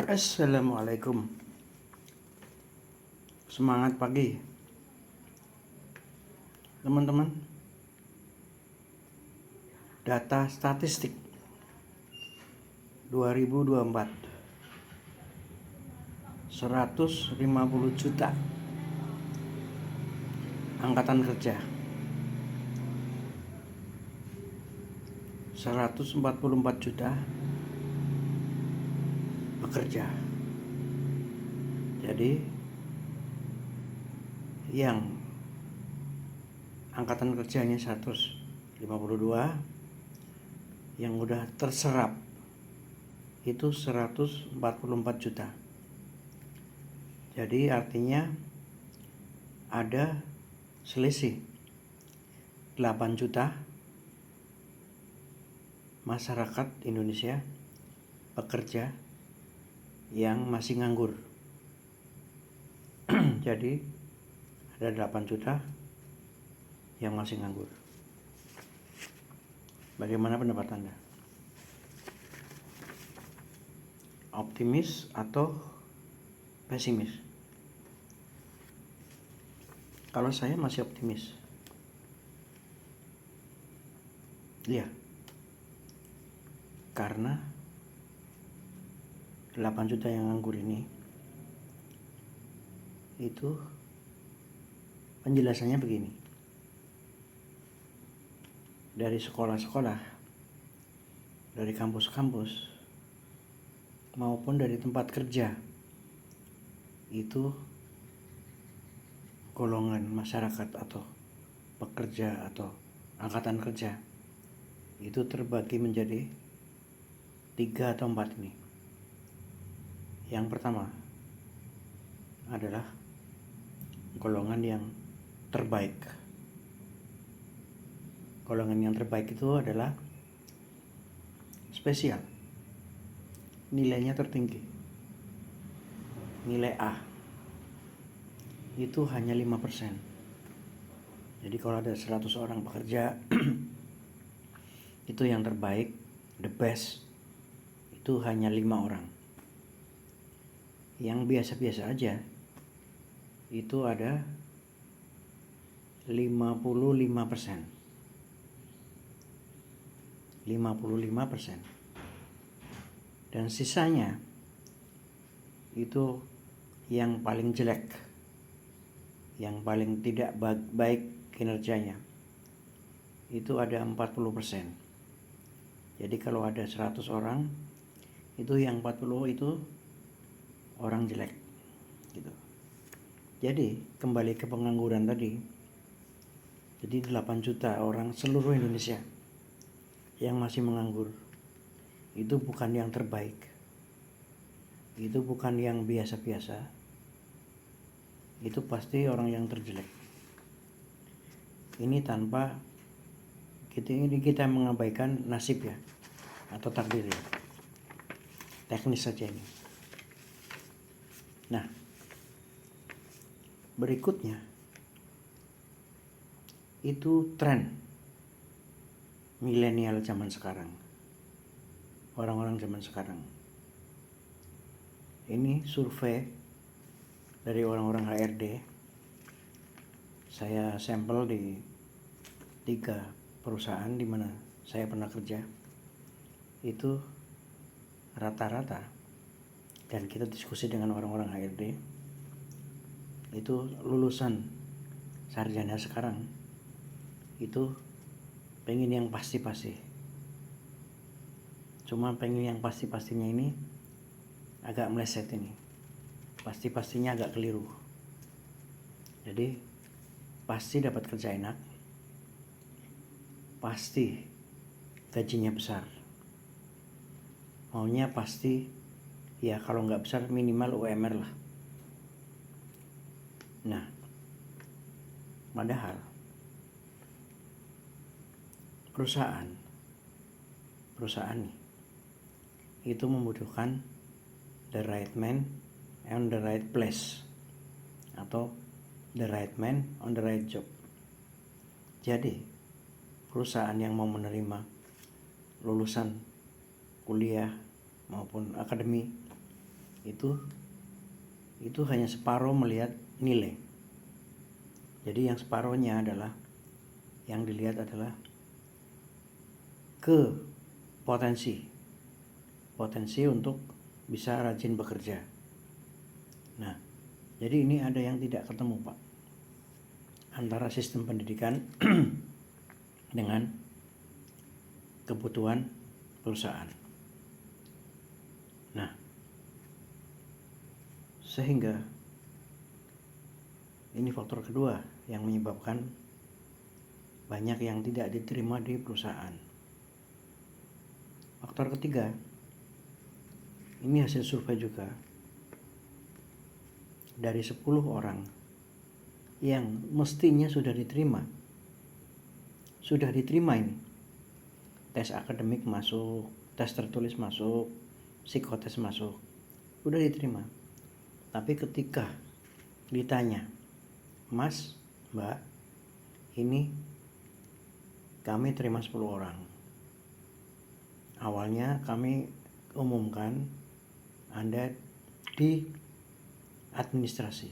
Assalamualaikum. Semangat pagi, teman-teman. Data statistik 2024, 150 juta angkatan kerja, 144 juta bekerja. Jadi yang angkatan kerjanya 152, yang udah terserap itu 144 juta. Jadi artinya ada selisih 8 juta masyarakat Indonesia pekerja yang masih nganggur. Jadi ada 8 juta yang masih nganggur. Bagaimana pendapat Anda? Optimis atau pesimis? Kalau saya masih optimis. Iya. Karena 8 juta yang nganggur ini itu penjelasannya begini. Dari sekolah-sekolah, dari kampus-kampus, maupun dari tempat kerja, itu golongan masyarakat atau pekerja atau angkatan kerja itu terbagi menjadi 3 atau 4 ini. Yang pertama adalah golongan yang terbaik. Golongan yang terbaik itu adalah spesial, nilainya tertinggi, nilai A, itu hanya 5%. Jadi kalau ada 100 orang bekerja itu yang terbaik, the best, itu hanya 5 orang. Yang biasa-biasa aja itu ada 55%. 55%. Dan sisanya itu yang paling jelek, yang paling tidak baik kinerjanya, itu ada 40%. Jadi kalau ada 100 orang, itu yang 40 itu orang jelek gitu. Jadi kembali ke pengangguran tadi. Jadi 8 juta orang seluruh Indonesia yang masih menganggur. Itu bukan yang terbaik. Itu bukan yang biasa-biasa. Itu pasti orang yang terjelek. Ini tanpa kita mengabaikan nasib ya, atau takdir ya. Teknis saja ini. Nah, berikutnya itu tren milenial zaman sekarang, orang-orang zaman sekarang. Ini survei dari orang-orang HRD. Saya sampel di 3 perusahaan di mana saya pernah kerja. Itu rata-rata, dan kita diskusi dengan orang-orang HRD, itu lulusan sarjana sekarang itu pengen yang pasti-pasti. Cuma pengen yang pasti-pastinya ini agak meleset ini. Pasti-pastinya agak keliru. Jadi pasti dapat kerja enak, pasti gajinya besar, maunya pasti ya kalau nggak besar minimal UMR lah. Nah, padahal perusahaan nih itu membutuhkan the right man on the right place, atau the right man on the right job. Jadi perusahaan yang mau menerima lulusan kuliah maupun akademi itu hanya separuh melihat nilai. Jadi yang separuhnya adalah yang dilihat adalah ke potensi untuk bisa rajin bekerja. Nah, jadi ini ada yang tidak ketemu, Pak, antara sistem pendidikan dengan kebutuhan perusahaan. Nah, sehingga ini faktor kedua yang menyebabkan banyak yang tidak diterima di perusahaan. Faktor ketiga, ini hasil survei juga, dari 10 orang yang mestinya sudah diterima ini, tes akademik masuk, tes tertulis masuk, psikotes masuk, udah diterima. Tapi ketika ditanya, Mas, Mbak, ini kami terima 10 orang. Awalnya kami umumkan Anda di administrasi,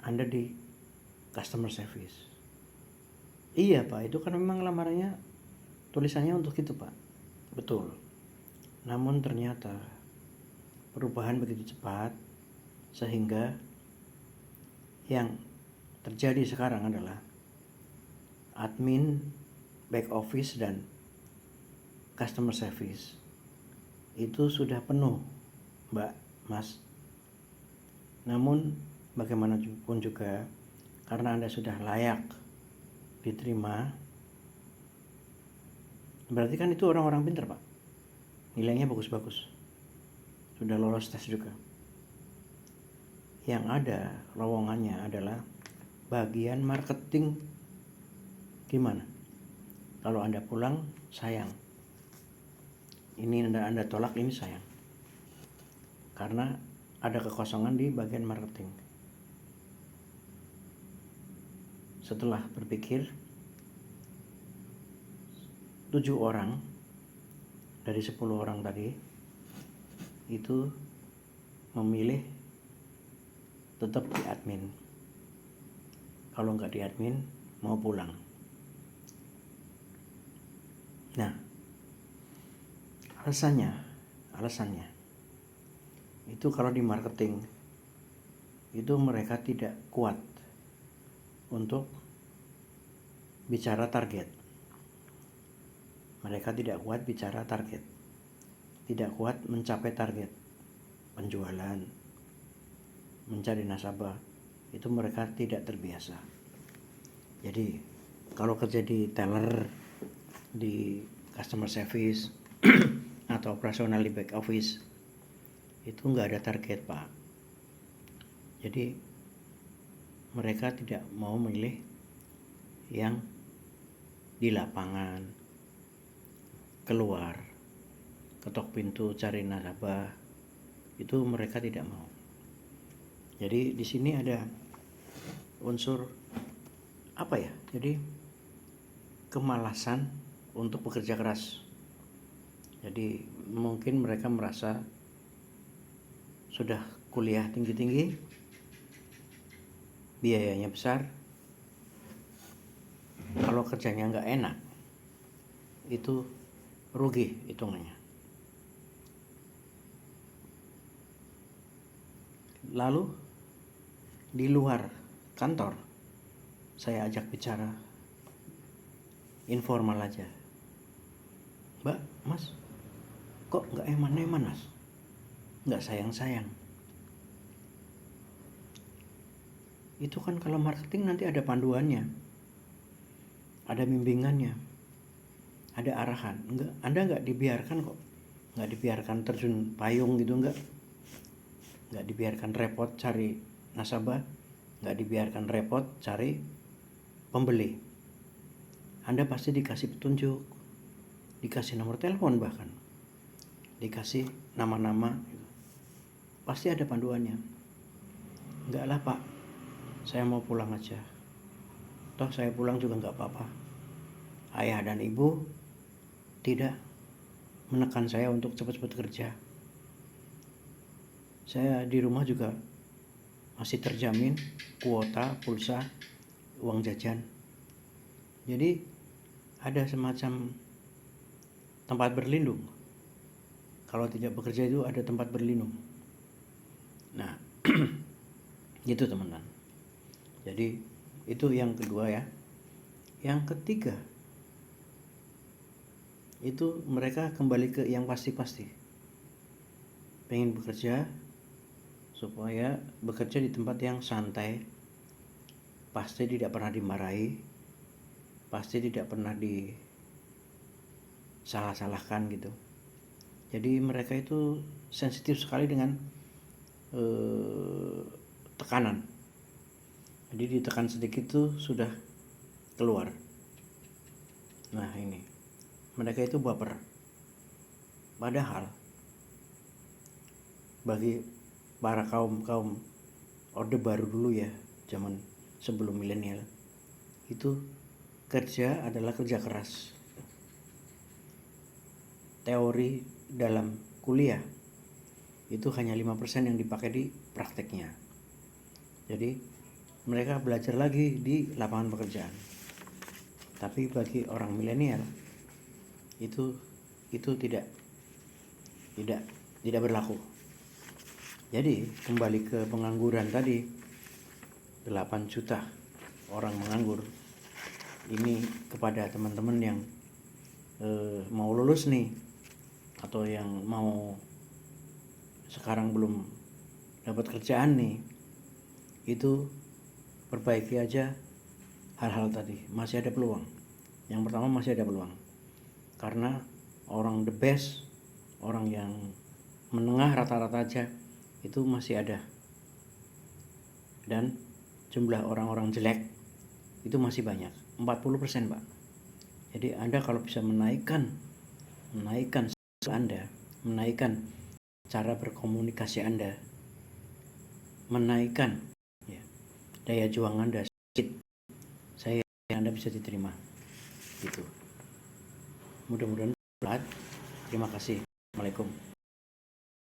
Anda di customer service. Iya Pak, itu kan memang lamarannya tulisannya untuk itu Pak. Betul. Namun ternyata perubahan begitu cepat sehingga yang terjadi sekarang adalah admin, back office, dan customer service itu sudah penuh, Mbak, Mas. Namun bagaimanapun juga, karena Anda sudah layak diterima, berarti kan itu orang-orang pintar Pak, nilainya bagus-bagus, sudah lolos tes juga. Yang ada lowongannya adalah bagian marketing. Gimana kalau Anda pulang, sayang, ini Anda tolak, ini sayang, karena ada kekosongan di bagian marketing. Setelah berpikir, 7 orang dari 10 orang tadi itu memilih tetap di admin. Kalau nggak di admin, mau pulang. Nah, alasannya itu kalau di marketing itu mereka tidak kuat untuk bicara target. Mereka tidak kuat bicara target, tidak kuat mencapai target penjualan, mencari nasabah, itu mereka tidak terbiasa. Jadi kalau kerja di teller, di customer service atau operasional di back office, itu nggak ada target Pak. Jadi mereka tidak mau milih yang di lapangan, keluar, ketok pintu cari nasabah, itu mereka tidak mau. Jadi di sini ada unsur apa ya? Jadi kemalasan untuk bekerja keras. Jadi mungkin mereka merasa sudah kuliah tinggi-tinggi, biayanya besar, kalau kerjanya nggak enak, itu rugi hitungannya. Lalu di luar kantor, saya ajak bicara informal aja. Mbak, Mas, kok nggak eman-eman Mas? Nggak sayang-sayang. Itu kan kalau marketing nanti ada panduannya, ada bimbingannya, ada arahan. Enggak, Anda nggak dibiarkan kok, nggak dibiarkan terjun payung gitu, nggak dibiarkan repot cari nasabah, nggak dibiarkan repot cari pembeli. Anda pasti dikasih petunjuk, dikasih nomor telepon, bahkan dikasih nama-nama, pasti ada panduannya. Enggak lah Pak, saya mau pulang aja, toh saya pulang juga nggak apa-apa, ayah dan ibu tidak menekan saya untuk cepat-cepat kerja. Saya di rumah juga masih terjamin kuota, pulsa, uang jajan. Jadi ada semacam tempat berlindung. Kalau tidak bekerja itu ada tempat berlindung. Nah, gitu teman-teman. Jadi itu yang kedua ya. Yang ketiga, itu mereka kembali ke yang pasti-pasti. Pengen bekerja supaya bekerja di tempat yang santai, pasti tidak pernah dimarahi, pasti tidak pernah disalah-salahkan gitu. Jadi mereka itu sensitif sekali dengan tekanan. Jadi ditekan sedikit itu sudah keluar. Nah ini, mereka itu baper. Padahal bagi para kaum orde baru dulu ya, zaman sebelum milenial, itu kerja adalah kerja keras. Teori dalam kuliah itu hanya 5% yang dipakai di prakteknya. Jadi mereka belajar lagi di lapangan pekerjaan. Tapi bagi orang milenial itu tidak berlaku. Jadi kembali ke pengangguran tadi, 8 juta orang menganggur. Ini kepada teman-teman yang mau lulus nih, atau yang mau sekarang belum dapat kerjaan nih, itu perbaiki aja hal-hal tadi, masih ada peluang. Yang pertama, masih ada peluang karena orang the best, orang yang menengah rata-rata aja itu masih ada, dan jumlah orang-orang jelek itu masih banyak, 40% Pak. Jadi Anda kalau bisa menaikkan Anda, menaikkan cara berkomunikasi Anda, menaikkan ya, daya juang Anda sedikit, saya Anda bisa diterima gitu. Mudah-mudahan bermanfaat. Terima kasih. Assalamualaikum.